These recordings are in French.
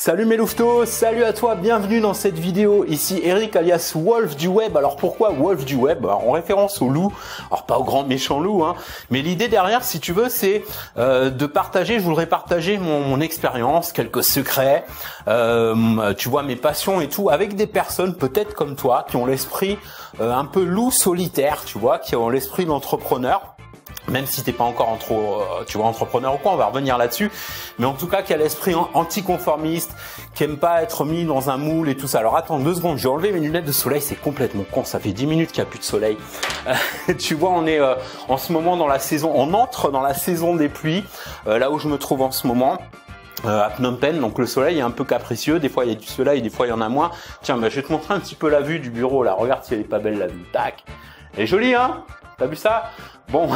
Salut mes louveteaux, salut à toi, bienvenue dans cette vidéo. Ici Eric alias Wolf du Web. Alors pourquoi Wolf du Web? En référence au loup, alors pas au grand méchant loup, hein, mais l'idée derrière, si tu veux, c'est de partager, je voudrais partager mon expérience, quelques secrets, tu vois, mes passions et tout, avec des personnes peut-être comme toi, qui ont l'esprit un peu loup solitaire, tu vois, qui ont l'esprit d'entrepreneur. Même si t'es pas encore tu vois, entrepreneur ou quoi, on va revenir là-dessus. Mais en tout cas, qui a l'esprit anticonformiste, qui aime pas être mis dans un moule et tout ça. Alors attends 2 secondes, j'ai enlevé mes lunettes de soleil, c'est complètement con. Ça fait 10 minutes qu'il n'y a plus de soleil. Tu vois, on est en ce moment dans la saison, on entre dans la saison des pluies, là où je me trouve en ce moment. À Phnom Penh, donc le soleil est un peu capricieux, des fois il y a du soleil, des fois il y en a moins. Tiens, bah, je vais te montrer un petit peu la vue du bureau là, regarde si elle est pas belle la vue, tac. Elle est jolie, hein? T'as vu ça? Bon,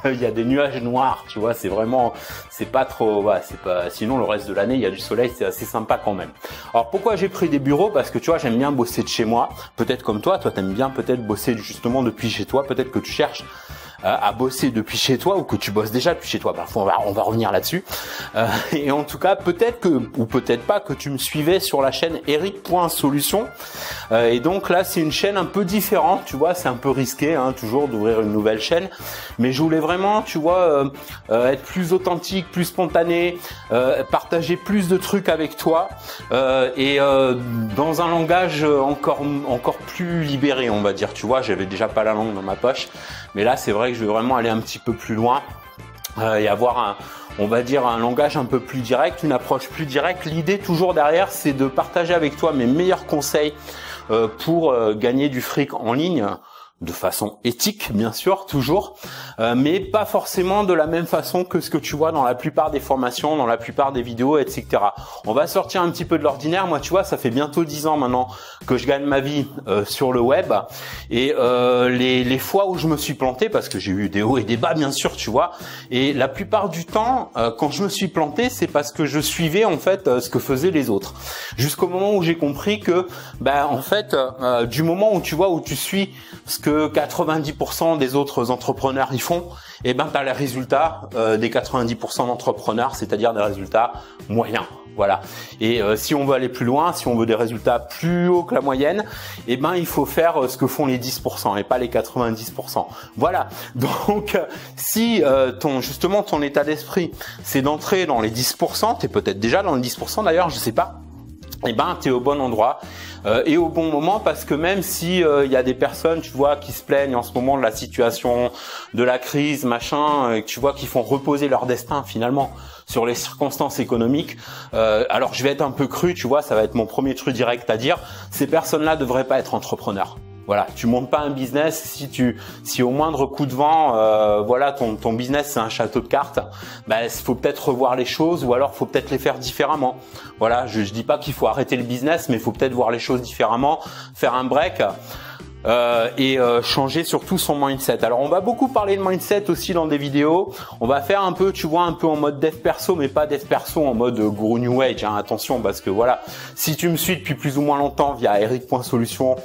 il y a des nuages noirs, tu vois, c'est vraiment, c'est pas trop, ouais, c'est pas, sinon le reste de l'année, il y a du soleil, c'est assez sympa quand même. Alors pourquoi j'ai pris des bureaux? Parce que tu vois, j'aime bien bosser de chez moi, peut-être comme toi t'aimes bien peut-être bosser justement depuis chez toi, peut-être que tu cherches à bosser depuis chez toi ou que tu bosses déjà depuis chez toi. Parfois on va revenir là-dessus. Et en tout cas, peut-être que ou peut-être pas que tu me suivais sur la chaîne Eric.solution. Et donc là, c'est une chaîne un peu différente, tu vois, c'est un peu risqué, hein, toujours d'ouvrir une nouvelle chaîne. Mais je voulais vraiment, tu vois, être plus authentique, plus spontané, partager plus de trucs avec toi et dans un langage encore plus libéré, on va dire. Tu vois, j'avais déjà pas la langue dans ma poche. Mais là, c'est vrai que je vais vraiment aller un petit peu plus loin et avoir on va dire un langage un peu plus direct, une approche plus directe. L'idée toujours derrière, c'est de partager avec toi mes meilleurs conseils pour gagner du fric en ligne. De façon éthique, bien sûr, toujours, mais pas forcément de la même façon que ce que tu vois dans la plupart des formations, dans la plupart des vidéos, etc. On va sortir un petit peu de l'ordinaire. Moi, tu vois, ça fait bientôt 10 ans maintenant que je gagne ma vie sur le web, et les fois où je me suis planté, parce que j'ai eu des hauts et des bas, bien sûr, tu vois, et la plupart du temps, quand je me suis planté, c'est parce que je suivais en fait ce que faisaient les autres, jusqu'au moment où j'ai compris que, en fait, du moment où tu vois, où tu suis ce que 90% des autres entrepreneurs y font, et t'as les résultats des 90% d'entrepreneurs, c'est-à-dire des résultats moyens. Voilà. Et si on veut aller plus loin, si on veut des résultats plus hauts que la moyenne, il faut faire ce que font les 10% et pas les 90%. Voilà. Donc si justement ton état d'esprit, c'est d'entrer dans les 10%, t'es peut-être déjà dans les 10% d'ailleurs, je sais pas. T'es au bon endroit et au bon moment, parce que même si y a des personnes, tu vois, qui se plaignent en ce moment de la situation, de la crise, machin, et tu vois, qui font reposer leur destin finalement sur les circonstances économiques. Alors je vais être un peu cru, tu vois, ça va être mon premier truc direct à dire. Ces personnes-là devraient pas être entrepreneurs. Voilà, tu montes pas un business si au moindre coup de vent, voilà, ton business c'est un château de cartes, il faut peut-être revoir les choses, ou alors faut peut-être les faire différemment. Voilà, je dis pas qu'il faut arrêter le business, mais il faut peut-être voir les choses différemment, faire un break. Et changer surtout son mindset. Alors on va beaucoup parler de mindset aussi dans des vidéos. On va faire un peu, tu vois, un peu en mode dev perso, mais pas dev perso en mode guru new age, hein, attention, parce que voilà, si tu me suis depuis plus ou moins longtemps via Eric.solution,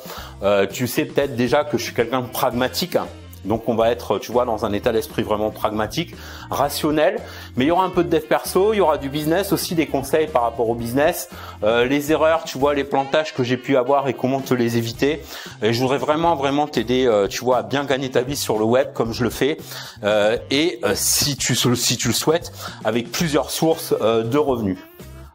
tu sais peut-être déjà que je suis quelqu'un de pragmatique. Donc on va être, tu vois, dans un état d'esprit vraiment pragmatique, rationnel, mais il y aura un peu de dev perso, il y aura du business aussi, des conseils par rapport au business, les erreurs, tu vois, les plantages que j'ai pu avoir et comment te les éviter. Et je voudrais vraiment t'aider, tu vois, à bien gagner ta vie sur le web comme je le fais, et si tu le souhaites, avec plusieurs sources de revenus.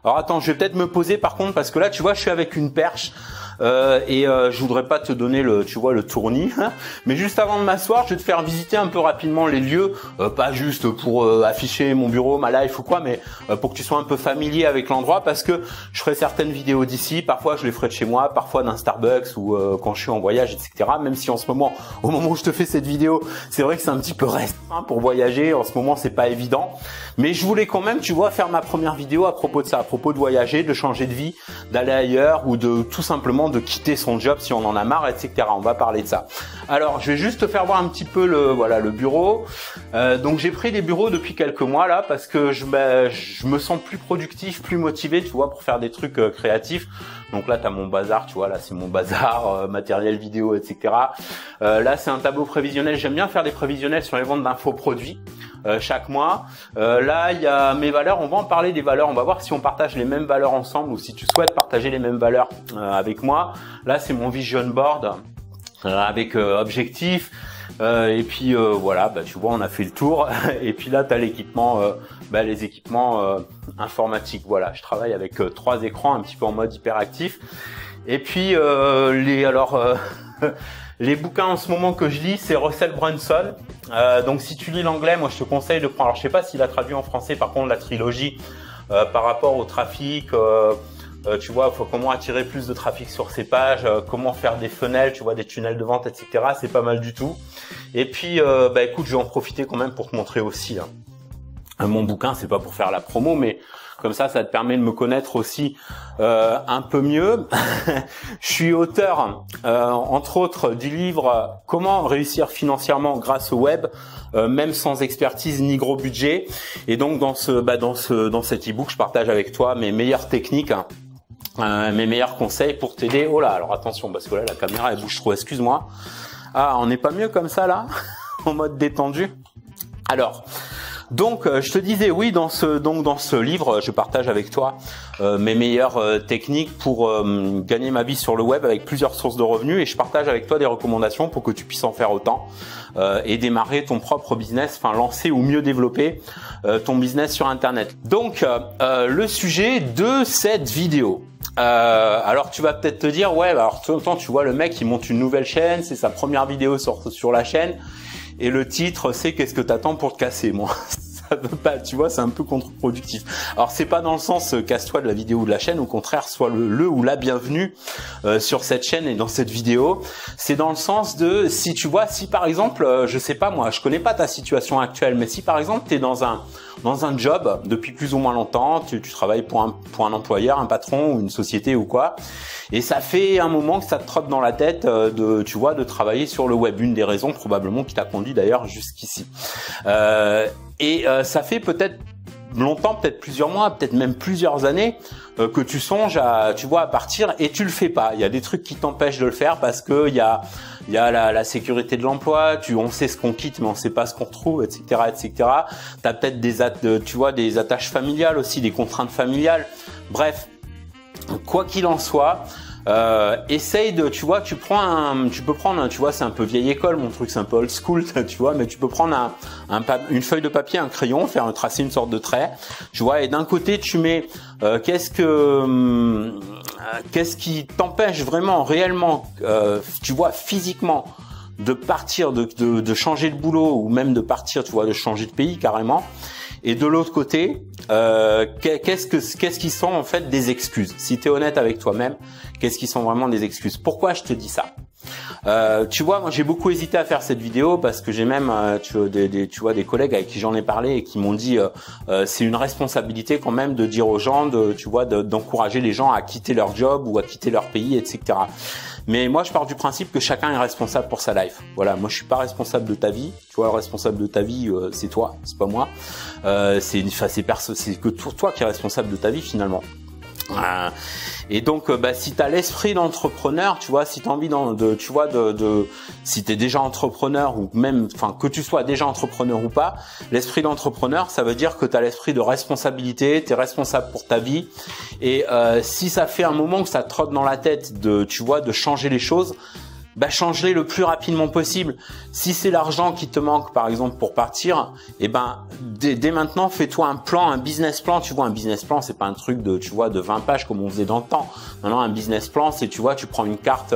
Alors attends, je vais peut-être me poser par contre, parce que là, tu vois, je suis avec une perche. Je voudrais pas te donner le tournis, hein, mais juste avant de m'asseoir, je vais te faire visiter un peu rapidement les lieux, pas juste pour afficher mon bureau, ma life ou quoi, mais pour que tu sois un peu familier avec l'endroit, parce que je ferai certaines vidéos d'ici, parfois je les ferai de chez moi, parfois d'un Starbucks ou quand je suis en voyage, etc. Même si en ce moment, au moment où je te fais cette vidéo, c'est vrai que c'est un petit peu restreint pour voyager, en ce moment c'est pas évident, mais je voulais quand même, tu vois, faire ma première vidéo à propos de ça, à propos de voyager, de changer de vie, d'aller ailleurs, ou de tout simplement de quitter son job si on en a marre, etc. On va parler de ça. Alors, je vais juste te faire voir un petit peu le bureau. Donc, j'ai pris des bureaux depuis quelques mois là parce que je me sens plus productif, plus motivé, tu vois, pour faire des trucs créatifs. Donc là, tu as mon bazar, tu vois, là c'est mon bazar, matériel vidéo, etc. Là, c'est un tableau prévisionnel. J'aime bien faire des prévisionnels sur les ventes d'infoproduits. chaque mois. Là, il y a mes valeurs. On va en parler des valeurs. On va voir si on partage les mêmes valeurs ensemble ou si tu souhaites partager les mêmes valeurs avec moi. Là, c'est mon vision board avec objectifs. Et puis voilà, tu vois, on a fait le tour. Et puis là, tu as l'équipement, les équipements informatiques. Voilà, je travaille avec 3 écrans, un petit peu en mode hyperactif. Et puis les bouquins en ce moment que je lis, c'est Russell Brunson. Donc si tu lis l'anglais, moi je te conseille de prendre. Alors je sais pas s'il a traduit en français, par contre la trilogie par rapport au trafic. Tu vois, comment attirer plus de trafic sur ses pages, comment faire des funnels, tu vois, des tunnels de vente, etc. C'est pas mal du tout. Et puis, écoute, je vais en profiter quand même pour te montrer aussi mon bouquin. C'est pas pour faire la promo, mais comme ça te permet de me connaître aussi un peu mieux. Je suis auteur, entre autres, du livre Comment réussir financièrement grâce au web, même sans expertise ni gros budget. Et donc dans cet e-book, je partage avec toi mes meilleures techniques. Mes meilleurs conseils pour t'aider. Oh là, alors attention parce que là la caméra elle bouge trop, excuse-moi. Ah, on n'est pas mieux comme ça là, en mode détendu. Alors, donc je te disais oui, dans ce livre, je partage avec toi mes meilleures techniques pour gagner ma vie sur le web avec plusieurs sources de revenus, et je partage avec toi des recommandations pour que tu puisses en faire autant et démarrer ton propre business, enfin lancer ou mieux développer ton business sur internet. Donc le sujet de cette vidéo. Alors tu vas peut-être te dire ouais, alors tu vois le mec il monte une nouvelle chaîne, c'est sa première vidéo sur la chaîne et le titre c'est qu'est-ce que t'attends pour te casser. Moi ça veut pas, tu vois, c'est un peu contre-productif. Alors c'est pas dans le sens casse-toi de la vidéo ou de la chaîne, au contraire sois le ou la bienvenue sur cette chaîne et dans cette vidéo. C'est dans le sens de si tu vois, si par exemple je sais pas moi, je connais pas ta situation actuelle, mais si par exemple tu es dans un job depuis plus ou moins longtemps, tu travailles pour un employeur, un patron ou une société ou quoi, et ça fait un moment que ça te trotte dans la tête de travailler sur le web. Une des raisons probablement qui t'a conduit d'ailleurs jusqu'ici. Ça fait peut-être longtemps, peut-être plusieurs mois, peut-être même plusieurs années que tu songes à partir et tu le fais pas. Il y a des trucs qui t'empêchent de le faire parce que il y a la sécurité de l'emploi, on sait ce qu'on quitte mais on sait pas ce qu'on retrouve, etc., etc. T'as peut-être des attaches familiales aussi, des contraintes familiales. Bref, quoi qu'il en soit, essaye de, tu peux prendre, tu vois, c'est un peu vieille école, mon truc, c'est un peu old school, tu vois, mais tu peux prendre une feuille de papier, un crayon, tracer une sorte de trait, tu vois, et d'un côté tu mets qu'est-ce qui t'empêche vraiment, réellement, tu vois, physiquement, de partir, de changer de boulot ou même de partir, tu vois, de changer de pays carrément. Et de l'autre côté, qu'est-ce qui sont en fait des excuses? Si tu es honnête avec toi-même, qu'est-ce qui sont vraiment des excuses? Pourquoi je te dis ça? Tu vois, moi j'ai beaucoup hésité à faire cette vidéo parce que j'ai même des collègues avec qui j'en ai parlé et qui m'ont dit c'est une responsabilité quand même de dire aux gens d'encourager les gens à quitter leur job ou à quitter leur pays, etc. Mais moi je pars du principe que chacun est responsable pour sa life. Voilà, moi je suis pas responsable de ta vie. Tu vois, le responsable de ta vie c'est toi, c'est pas moi. C'est que toi qui es responsable de ta vie finalement. Et donc, si tu as l'esprit d'entrepreneur, tu vois, si tu as envie si tu es déjà entrepreneur ou même, que tu sois déjà entrepreneur ou pas, l'esprit d'entrepreneur, ça veut dire que tu as l'esprit de responsabilité, tu es responsable pour ta vie. Et si ça fait un moment que ça te trotte dans la tête de changer les choses, change-les le plus rapidement possible. Si c'est l'argent qui te manque, par exemple, pour partir, dès maintenant, fais-toi un plan, un business plan. Tu vois, un business plan, c'est pas un truc de 20 pages comme on faisait dans le temps. Non, un business plan, c'est, tu prends une carte,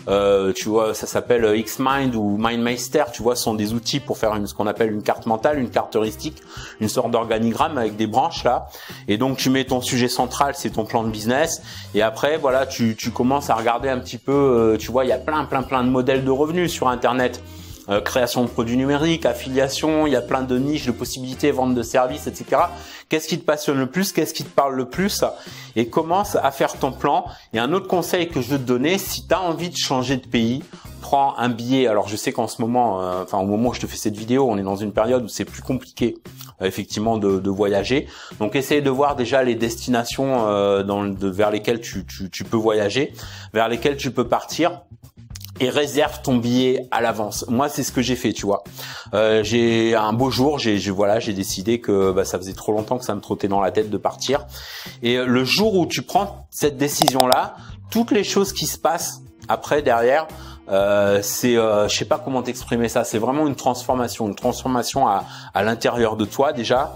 ça s'appelle Xmind ou MindMeister, ce sont des outils pour faire ce qu'on appelle une carte mentale, une carte heuristique, une sorte d'organigramme avec des branches là. Et donc, tu mets ton sujet central, c'est ton plan de business. Et après, voilà, tu commences à regarder un petit peu, il y a plein de modèles de revenus sur Internet. Création de produits numériques, affiliation, il y a plein de niches, de possibilités, vente de services, etc. Qu'est-ce qui te passionne le plus? Qu'est-ce qui te parle le plus? Et commence à faire ton plan. Et un autre conseil que je veux te donner, si tu as envie de changer de pays, prends un billet. Alors je sais qu'en ce moment, au moment où je te fais cette vidéo, on est dans une période où c'est plus compliqué effectivement de voyager. Donc essaye de voir déjà les destinations vers lesquelles tu peux voyager, vers lesquelles tu peux partir. et réserve ton billet à l'avance. Moi, c'est ce que j'ai fait, tu vois. J'ai un beau jour, j'ai décidé que ça faisait trop longtemps que ça me trottait dans la tête de partir. Et le jour où tu prends cette décision-là, toutes les choses qui se passent après, derrière, c'est, je sais pas comment t'exprimer ça. C'est vraiment une transformation à l'intérieur de toi déjà,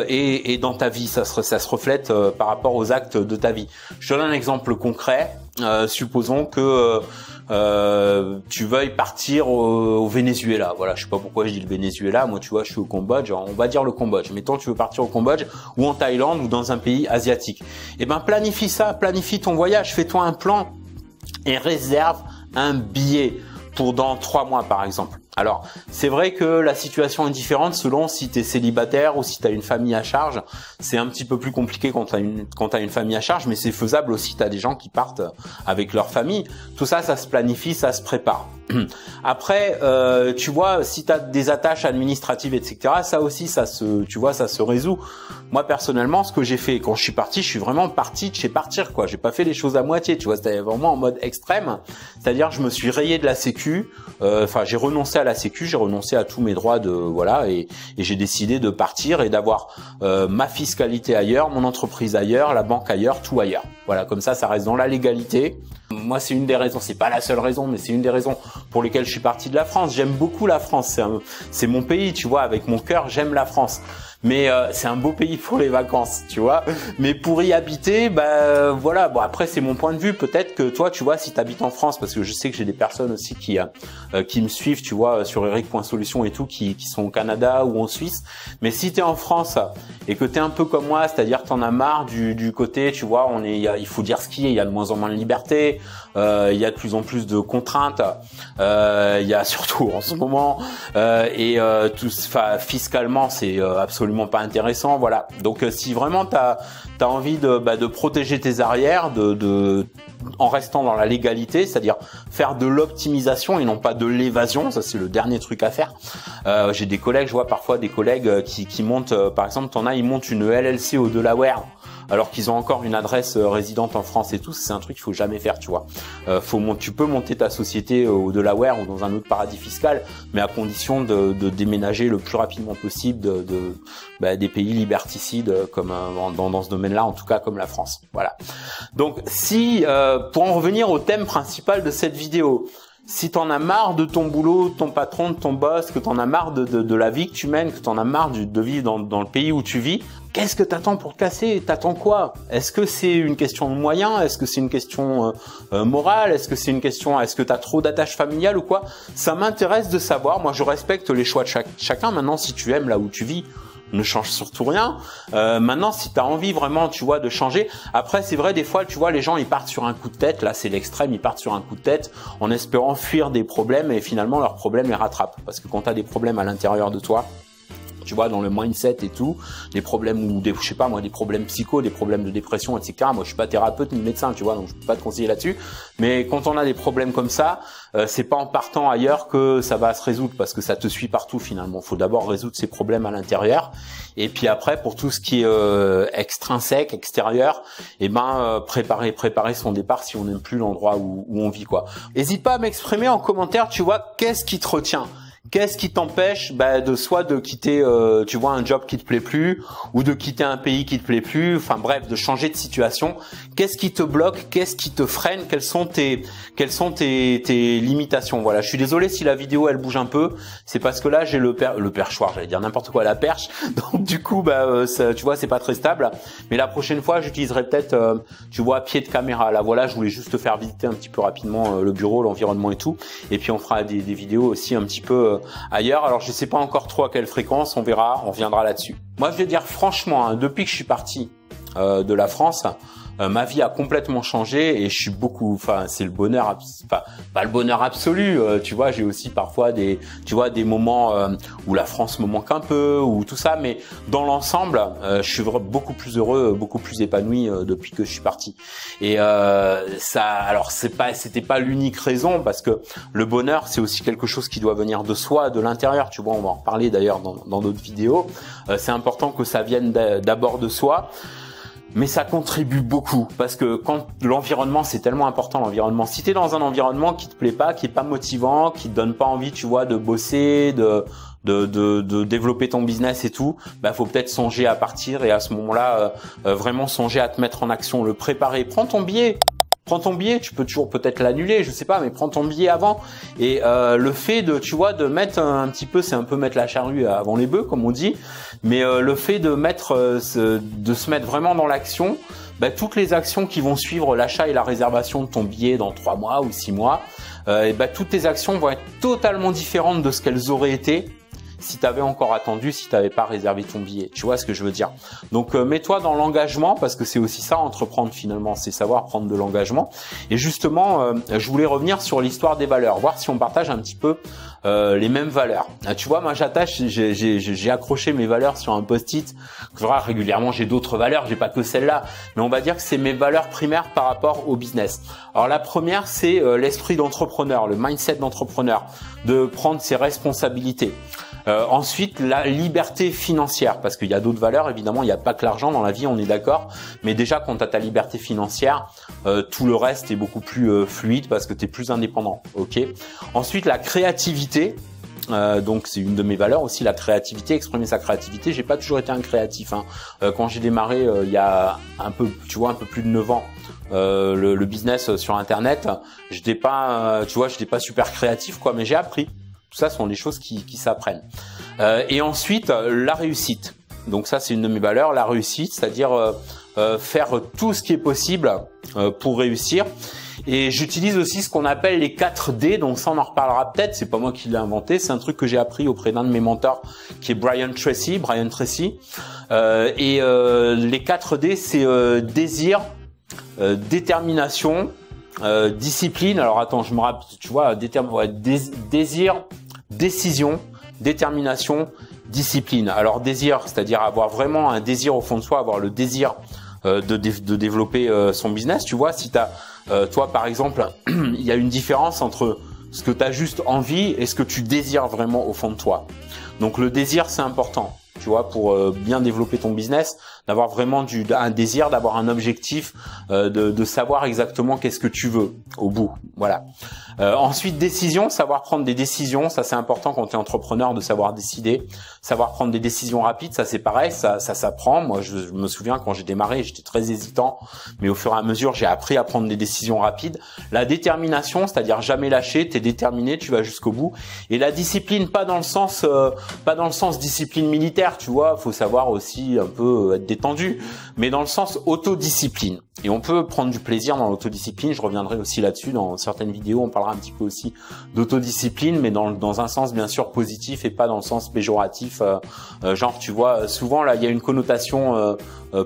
et dans ta vie. Ça se reflète par rapport aux actes de ta vie. Je te donne un exemple concret. Supposons que tu veuilles partir au Venezuela. Voilà, je sais pas pourquoi je dis le Venezuela. Moi, tu vois, je suis au Cambodge. On va dire le Cambodge. Mettons, tu veux partir au Cambodge ou en Thaïlande ou dans un pays asiatique. Eh ben, planifie ça, planifie ton voyage, fais-toi un plan et réserve un billet pour dans 3 mois, par exemple. Alors, c'est vrai que la situation est différente selon si tu es célibataire ou si tu as une famille à charge. C'est un petit peu plus compliqué quand tu as une famille à charge, mais c'est faisable aussi. Tu as des gens qui partent avec leur famille. Tout ça, ça se planifie, ça se prépare. Après, tu vois, si tu as des attaches administratives, etc., ça aussi, ça se résout. Moi, personnellement, ce que j'ai fait quand je suis parti, je suis vraiment parti de chez partir, quoi. J'ai pas fait les choses à moitié, tu vois. C'était vraiment en mode extrême. C'est-à-dire, je me suis rayé de la sécu. Enfin, j'ai renoncé à la sécu, j'ai renoncé à tous mes droits de, voilà, et j'ai décidé de partir et d'avoir ma fiscalité ailleurs, mon entreprise ailleurs, la banque ailleurs, tout ailleurs. Voilà, comme ça reste dans la légalité. Moi, c'est une des raisons, c'est pas la seule raison, mais c'est une des raisons pour lesquelles je suis parti de la France. J'aime beaucoup la France, c'est mon pays, tu vois, avec mon cœur, j'aime la France. Mais c'est un beau pays pour les vacances, tu vois. Mais pour y habiter, voilà. Bon, après, c'est mon point de vue. Peut-être que toi, tu vois, si tu habites en France, parce que je sais que j'ai des personnes aussi qui me suivent, tu vois, sur Eric.solutions et tout, qui sont au Canada ou en Suisse. Mais si tu es en France et que tu es un peu comme moi, c'est-à-dire que tu en as marre du côté, tu vois, il faut dire ce qu'il y a de moins en moins de liberté, il y a de plus en plus de contraintes, il y a surtout en ce moment, fiscalement, c'est absolument pas intéressant, voilà. Donc si vraiment t'as envie de protéger tes arrières, en restant dans la légalité, c'est-à-dire faire de l'optimisation et non pas de l'évasion, ça c'est le dernier truc à faire. J'ai des collègues, je vois parfois des collègues qui montent, par exemple, ils montent une LLC au Delaware, alors qu'ils ont encore une adresse résidente en France et tout. C'est un truc qu'il faut jamais faire, tu vois. Tu peux monter ta société au Delaware ou dans un autre paradis fiscal, mais à condition de déménager le plus rapidement possible des pays liberticides comme dans ce domaine-là, en tout cas comme la France. Voilà. Donc si pour en revenir au thème principal de cette vidéo, si t'en as marre de ton boulot, de ton patron, de ton boss, que t'en as marre de la vie que tu mènes, que t'en as marre de vivre dans le pays où tu vis, qu'est-ce que t'attends pour te casser? T'attends quoi? Est-ce que c'est une question de moyens? Est-ce que c'est une question morale? Est-ce que c'est une question, est-ce que t'as trop d'attaches familiales ou quoi? Ça m'intéresse de savoir. Moi, je respecte les choix de chacun. Maintenant, si tu aimes là où tu vis, ne change surtout rien. Maintenant, si tu as envie vraiment, tu vois, de changer. Après, c'est vrai, des fois, tu vois, les gens, ils partent sur un coup de tête. Là, c'est l'extrême. Ils partent sur un coup de tête en espérant fuir des problèmes et finalement, leurs problèmes les rattrapent. Parce que quand tu as des problèmes à l'intérieur de toi, tu vois, dans le mindset et tout, des problèmes ou des problèmes psycho, des problèmes de dépression, etc. Moi, je suis pas thérapeute ni médecin, tu vois, donc je peux pas te conseiller là-dessus. Mais quand on a des problèmes comme ça, c'est pas en partant ailleurs que ça va se résoudre, parce que ça te suit partout finalement. Faut d'abord résoudre ces problèmes à l'intérieur, et puis après, pour tout ce qui est extrinsèque, extérieur, préparer son départ si on n'aime plus l'endroit où on vit, quoi. Hésite pas à m'exprimer en commentaire, tu vois, qu'est-ce qui te retient? Qu'est-ce qui t'empêche de quitter tu vois, un job qui te plaît plus, ou de quitter un pays qui te plaît plus, enfin bref, de changer de situation? Qu'est-ce qui te bloque? Qu'est-ce qui te freine? Quelles sont tes limitations? Voilà, je suis désolé si la vidéo elle bouge un peu, c'est parce que là j'ai le perchoir, j'allais dire n'importe quoi, la perche. Donc du coup tu vois, c'est pas très stable. Mais la prochaine fois, j'utiliserai peut-être tu vois, pied de caméra. Là voilà, je voulais juste te faire visiter un petit peu rapidement le bureau, l'environnement et tout. Et puis on fera des vidéos aussi un petit peu ailleurs. Alors je sais pas encore trop à quelle fréquence, on verra, on reviendra là-dessus. Moi je vais dire franchement, depuis que je suis parti de la France, ma vie a complètement changé et je suis c'est le bonheur, pas le bonheur absolu, tu vois, j'ai aussi parfois des moments où la France me manque un peu ou tout ça, mais dans l'ensemble, je suis beaucoup plus heureux, beaucoup plus épanoui depuis que je suis parti. Et c'était pas l'unique raison, parce que le bonheur, c'est aussi quelque chose qui doit venir de soi, de l'intérieur, tu vois, on va en reparler d'ailleurs dans d'autres vidéos. C'est important que ça vienne d'abord de soi. mais ça contribue beaucoup parce que quand l'environnement, c'est tellement important, l'environnement. Si tu es dans un environnement qui te plaît pas, qui est pas motivant, qui te donne pas envie, tu vois, de bosser, de développer ton business et tout, bah faut peut-être songer à partir et à ce moment-là vraiment songer à te mettre en action, le préparer. Prends ton billet. Prends ton billet, tu peux toujours peut-être l'annuler, je sais pas, mais prends ton billet avant. Et le fait de, tu vois, de mettre un petit peu, c'est un peu mettre la charrue avant les bœufs, comme on dit, mais le fait de de se mettre vraiment dans l'action, bah, toutes les actions qui vont suivre l'achat et la réservation de ton billet dans 3 mois ou 6 mois, et bah, toutes tes actions vont être totalement différentes de ce qu'elles auraient été si tu avais encore attendu, si tu n'avais pas réservé ton billet. Tu vois ce que je veux dire? Donc mets-toi dans l'engagement, parce que c'est aussi ça, entreprendre finalement, c'est savoir prendre de l'engagement. Et justement, je voulais revenir sur l'histoire des valeurs, voir si on partage un petit peu les mêmes valeurs. Tu vois, moi j'attache, j'ai accroché mes valeurs sur un post-it. Régulièrement, j'ai d'autres valeurs, j'ai pas que celle-là, mais on va dire que c'est mes valeurs primaires par rapport au business. Alors la première, c'est l'esprit d'entrepreneur, le mindset d'entrepreneur, de prendre ses responsabilités. Ensuite, la liberté financière, parce qu'il y a d'autres valeurs, évidemment, il n'y a pas que l'argent dans la vie, on est d'accord, mais déjà quand tu as ta liberté financière, tout le reste est beaucoup plus fluide parce que tu es plus indépendant. Ok. Ensuite, la créativité. Donc c'est une de mes valeurs aussi, la créativité, exprimer sa créativité. J'ai pas toujours été un créatif, hein. Quand j'ai démarré il y a un peu, tu vois, un peu plus de 9 ans, le business sur internet, j'étais pas, tu vois, j'étais pas super créatif quoi, mais j'ai appris. Tout ça sont des choses qui s'apprennent. Et ensuite, la réussite. Donc ça, c'est une de mes valeurs, la réussite, c'est-à-dire faire tout ce qui est possible pour réussir. Et j'utilise aussi ce qu'on appelle les 4D, donc ça on en reparlera peut-être, c'est pas moi qui l'ai inventé, c'est un truc que j'ai appris auprès d'un de mes mentors qui est Brian Tracy. Et les 4D, c'est désir, détermination, discipline. Alors attends, je me rappelle, tu vois, désir, décision, détermination, discipline. Alors désir, c'est-à-dire avoir vraiment un désir au fond de soi, avoir le désir de développer son business. Tu vois, si t'as toi par exemple, il y a une différence entre ce que tu as juste envie et ce que tu désires vraiment au fond de toi. Donc le désir, c'est important. Tu vois, pour bien développer ton business, d'avoir vraiment un désir, d'avoir un objectif, de savoir exactement qu'est-ce que tu veux au bout. Voilà. Ensuite, décision, savoir prendre des décisions, ça c'est important quand tu es entrepreneur de savoir décider, savoir prendre des décisions rapides, ça c'est pareil, ça s'apprend. Moi, je me souviens quand j'ai démarré, j'étais très hésitant, mais au fur et à mesure, j'ai appris à prendre des décisions rapides. La détermination, c'est-à-dire jamais lâcher, tu es déterminé, tu vas jusqu'au bout. Et la discipline, pas dans le sens discipline militaire, tu vois, faut savoir aussi un peu être détendu, mais dans le sens autodiscipline. Et on peut prendre du plaisir dans l'autodiscipline, je reviendrai aussi là-dessus dans certaines vidéos, on parlera un petit peu aussi d'autodiscipline, mais dans un sens bien sûr positif et pas dans le sens péjoratif, genre tu vois, souvent là il y a une connotation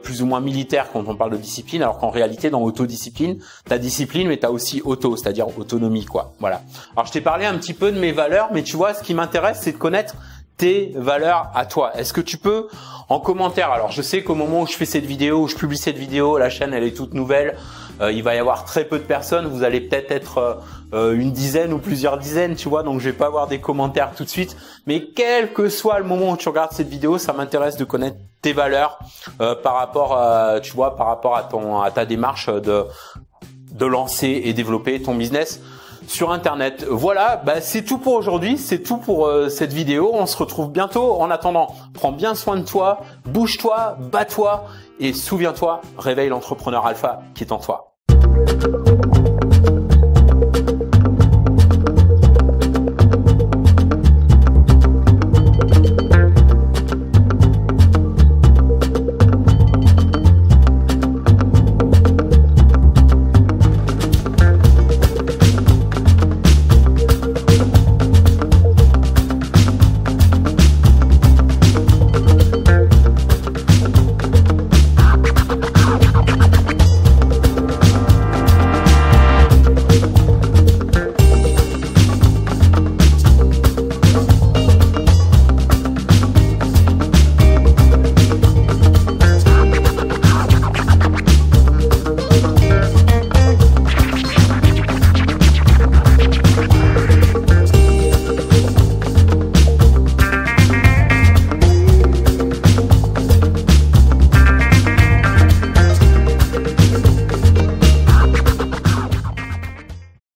plus ou moins militaire quand on parle de discipline, alors qu'en réalité dans autodiscipline, t'as discipline mais t'as aussi auto, c'est-à-dire autonomie quoi, voilà. Alors je t'ai parlé un petit peu de mes valeurs, mais tu vois ce qui m'intéresse c'est de connaître tes valeurs à toi. Est-ce que tu peux en commentaire, alors je sais qu'au moment où je fais cette vidéo, où je publie cette vidéo, la chaîne elle est toute nouvelle, il va y avoir très peu de personnes, vous allez peut-être être une dizaine ou plusieurs dizaines, tu vois, donc je vais pas avoir des commentaires tout de suite, mais quel que soit le moment où tu regardes cette vidéo, ça m'intéresse de connaître tes valeurs par rapport tu vois, par rapport à ta démarche de lancer et développer ton business sur internet. Voilà, bah c'est tout pour aujourd'hui, c'est tout pour cette vidéo. On se retrouve bientôt. En attendant, prends bien soin de toi, bouge-toi, bats-toi et souviens-toi, réveille l'entrepreneur alpha qui est en toi.